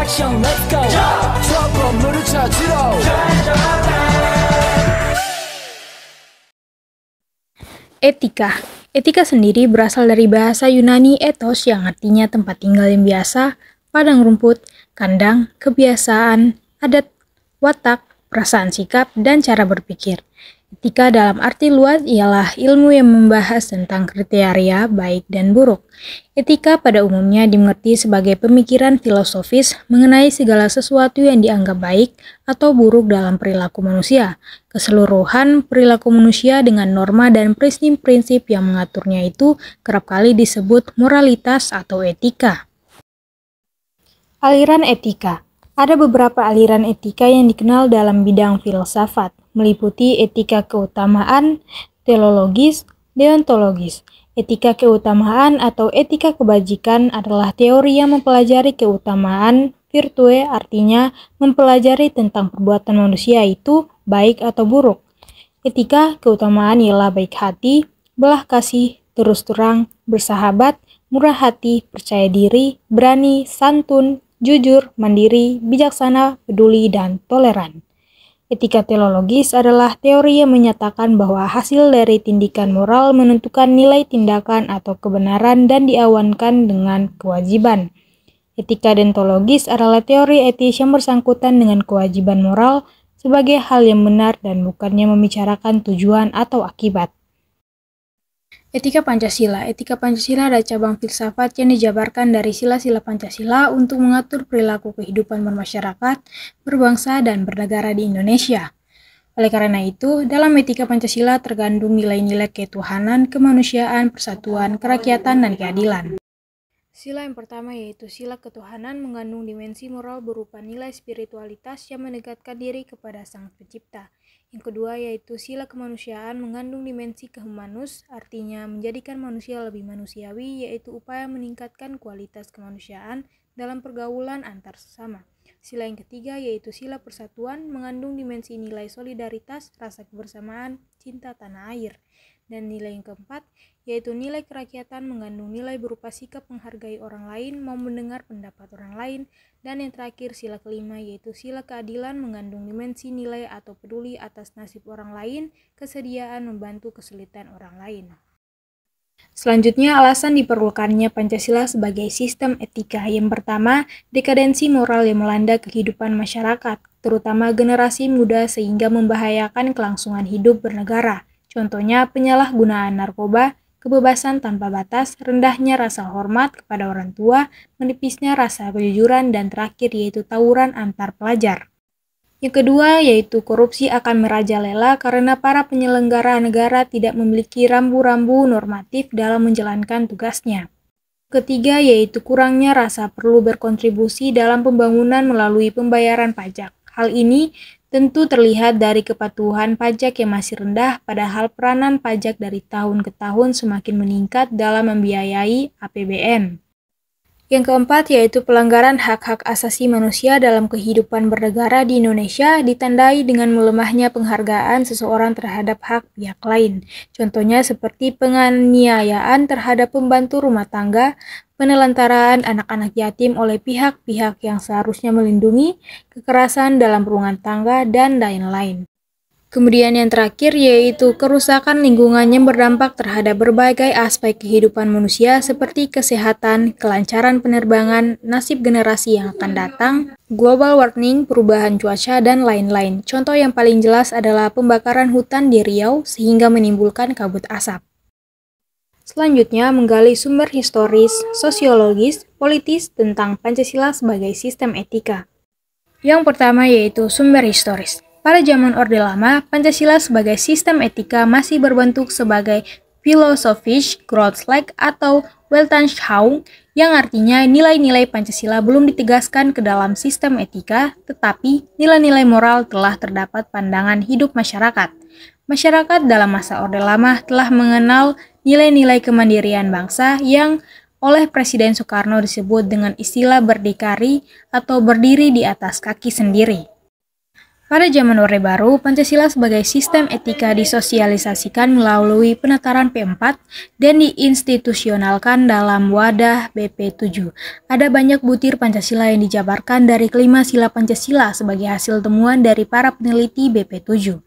action, let's go. 추억 건물을 찾으러. Etika. Etika sendiri berasal dari bahasa Yunani ethos yang artinya tempat tinggal yang biasa, padang rumput, kandang, kebiasaan, adat, watak, perasaan sikap, dan cara berpikir. Etika dalam arti luas ialah ilmu yang membahas tentang kriteria baik dan buruk. Etika pada umumnya dimengerti sebagai pemikiran filosofis mengenai segala sesuatu yang dianggap baik atau buruk dalam perilaku manusia. Keseluruhan perilaku manusia dengan norma dan prinsip-prinsip yang mengaturnya itu kerap kali disebut moralitas atau etika. Aliran etika. Ada beberapa aliran etika yang dikenal dalam bidang filsafat, meliputi etika keutamaan, teleologis, deontologis. Etika keutamaan atau etika kebajikan adalah teori yang mempelajari keutamaan, virtue artinya mempelajari tentang perbuatan manusia itu baik atau buruk. Etika keutamaan ialah baik hati, belah kasih, terus terang, bersahabat, murah hati, percaya diri, berani, santun, jujur, mandiri, bijaksana, peduli, dan toleran. Etika teleologis adalah teori yang menyatakan bahwa hasil dari tindakan moral menentukan nilai tindakan atau kebenaran dan diawankan dengan kewajiban. Etika deontologis adalah teori etis yang bersangkutan dengan kewajiban moral sebagai hal yang benar dan bukannya membicarakan tujuan atau akibat. Etika Pancasila. Etika Pancasila adalah cabang filsafat yang dijabarkan dari sila-sila Pancasila untuk mengatur perilaku kehidupan bermasyarakat, berbangsa, dan bernegara di Indonesia. Oleh karena itu, dalam etika Pancasila terkandung nilai-nilai ketuhanan, kemanusiaan, persatuan, kerakyatan, dan keadilan. Sila yang pertama yaitu sila ketuhanan mengandung dimensi moral berupa nilai spiritualitas yang mendekatkan diri kepada Sang Pencipta. Yang kedua yaitu sila kemanusiaan mengandung dimensi kehumanus, artinya menjadikan manusia lebih manusiawi, yaitu upaya meningkatkan kualitas kemanusiaan dalam pergaulan antar sesama. Sila yang ketiga yaitu sila persatuan mengandung dimensi nilai solidaritas, rasa kebersamaan, cinta tanah air. Dan nilai yang keempat yaitu nilai kerakyatan mengandung nilai berupa sikap menghargai orang lain, mau mendengar pendapat orang lain. Dan yang terakhir sila kelima yaitu sila keadilan mengandung dimensi nilai atau peduli atas nasib orang lain, kesediaan membantu kesulitan orang lain. Selanjutnya, alasan diperlukannya Pancasila sebagai sistem etika. Yang pertama, dekadensi moral yang melanda kehidupan masyarakat, terutama generasi muda sehingga membahayakan kelangsungan hidup bernegara. Contohnya penyalahgunaan narkoba, kebebasan tanpa batas, rendahnya rasa hormat kepada orang tua, menipisnya rasa kejujuran, dan terakhir yaitu tawuran antar pelajar. Yang kedua yaitu korupsi akan merajalela karena para penyelenggara negara tidak memiliki rambu-rambu normatif dalam menjalankan tugasnya. Ketiga yaitu kurangnya rasa perlu berkontribusi dalam pembangunan melalui pembayaran pajak. Hal ini tentu terlihat dari kepatuhan pajak yang masih rendah, padahal peranan pajak dari tahun ke tahun semakin meningkat dalam membiayai APBN. Yang keempat yaitu pelanggaran hak-hak asasi manusia dalam kehidupan bernegara di Indonesia ditandai dengan melemahnya penghargaan seseorang terhadap hak pihak lain. Contohnya seperti penganiayaan terhadap pembantu rumah tangga, penelantaran anak-anak yatim oleh pihak-pihak yang seharusnya melindungi, kekerasan dalam rumah tangga, dan lain-lain. Kemudian yang terakhir yaitu kerusakan lingkungan yang berdampak terhadap berbagai aspek kehidupan manusia seperti kesehatan, kelancaran penerbangan, nasib generasi yang akan datang, global warming, perubahan cuaca, dan lain-lain. Contoh yang paling jelas adalah pembakaran hutan di Riau sehingga menimbulkan kabut asap. Selanjutnya, menggali sumber historis, sosiologis, politis tentang Pancasila sebagai sistem etika. Yang pertama yaitu sumber historis. Pada zaman Orde Lama, Pancasila sebagai sistem etika masih berbentuk sebagai philosophische Grundlage atau Weltanschauung, yang artinya nilai-nilai Pancasila belum ditegaskan ke dalam sistem etika, tetapi nilai-nilai moral telah terdapat pandangan hidup masyarakat. Masyarakat dalam masa Orde Lama telah mengenal nilai-nilai kemandirian bangsa yang oleh Presiden Soekarno disebut dengan istilah berdikari atau berdiri di atas kaki sendiri. Pada zaman Orde Baru, Pancasila sebagai sistem etika disosialisasikan melalui penataran P4 dan diinstitusionalkan dalam wadah BP7. Ada banyak butir Pancasila yang dijabarkan dari kelima sila Pancasila sebagai hasil temuan dari para peneliti BP7.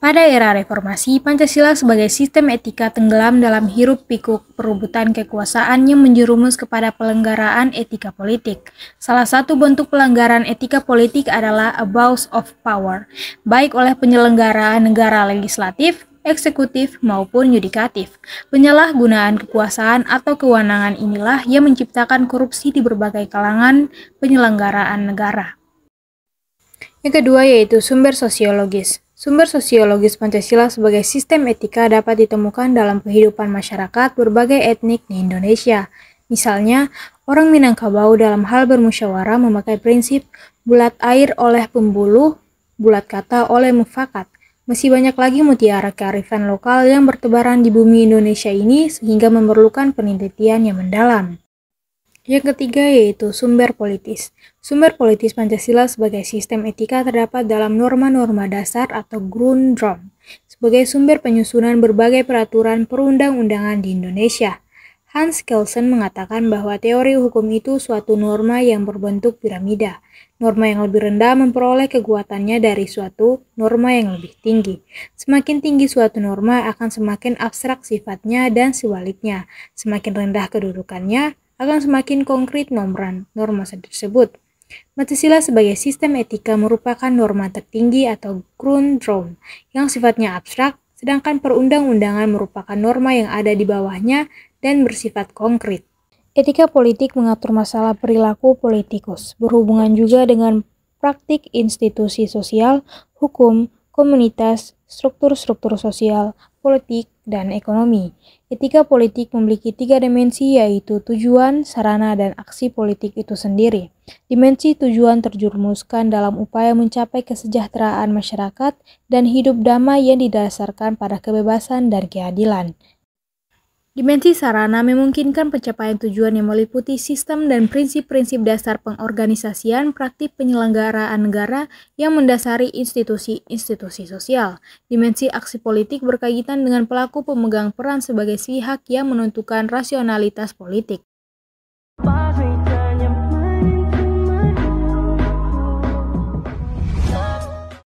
Pada era reformasi, Pancasila sebagai sistem etika tenggelam dalam hiruk-pikuk perebutan kekuasaan yang menjerumus kepada pelanggaran etika politik. Salah satu bentuk pelanggaran etika politik adalah abuse of power, baik oleh penyelenggara negara legislatif, eksekutif, maupun yudikatif. Penyalahgunaan kekuasaan atau kewenangan inilah yang menciptakan korupsi di berbagai kalangan penyelenggaraan negara. Yang kedua yaitu sumber sosiologis. Sumber sosiologis Pancasila sebagai sistem etika dapat ditemukan dalam kehidupan masyarakat berbagai etnik di Indonesia. Misalnya, orang Minangkabau dalam hal bermusyawarah memakai prinsip bulat air oleh pembuluh, bulat kata oleh mufakat. Masih banyak lagi mutiara kearifan lokal yang bertebaran di bumi Indonesia ini sehingga memerlukan penelitian yang mendalam. Yang ketiga yaitu sumber politis. Sumber politis Pancasila sebagai sistem etika terdapat dalam norma-norma dasar atau Grundnorm sebagai sumber penyusunan berbagai peraturan perundang-undangan di Indonesia. Hans Kelsen mengatakan bahwa teori hukum itu suatu norma yang berbentuk piramida. Norma yang lebih rendah memperoleh kekuatannya dari suatu norma yang lebih tinggi. Semakin tinggi suatu norma akan semakin abstrak sifatnya dan sebaliknya. Semakin rendah kedudukannya, akan semakin konkret norma tersebut. Pancasila sebagai sistem etika merupakan norma tertinggi atau Grundnorm yang sifatnya abstrak, sedangkan perundang-undangan merupakan norma yang ada di bawahnya dan bersifat konkret. Etika politik mengatur masalah perilaku politikus, berhubungan juga dengan praktik institusi sosial, hukum, komunitas, struktur-struktur sosial, politik, dan ekonomi. Etika politik memiliki 3 dimensi yaitu tujuan, sarana, dan aksi politik itu sendiri. Dimensi tujuan terjurumuskan dalam upaya mencapai kesejahteraan masyarakat dan hidup damai yang didasarkan pada kebebasan dan keadilan. Dimensi sarana memungkinkan pencapaian tujuan yang meliputi sistem dan prinsip-prinsip dasar pengorganisasian praktik penyelenggaraan negara yang mendasari institusi-institusi sosial. Dimensi aksi politik berkaitan dengan pelaku pemegang peran sebagai pihak yang menentukan rasionalitas politik.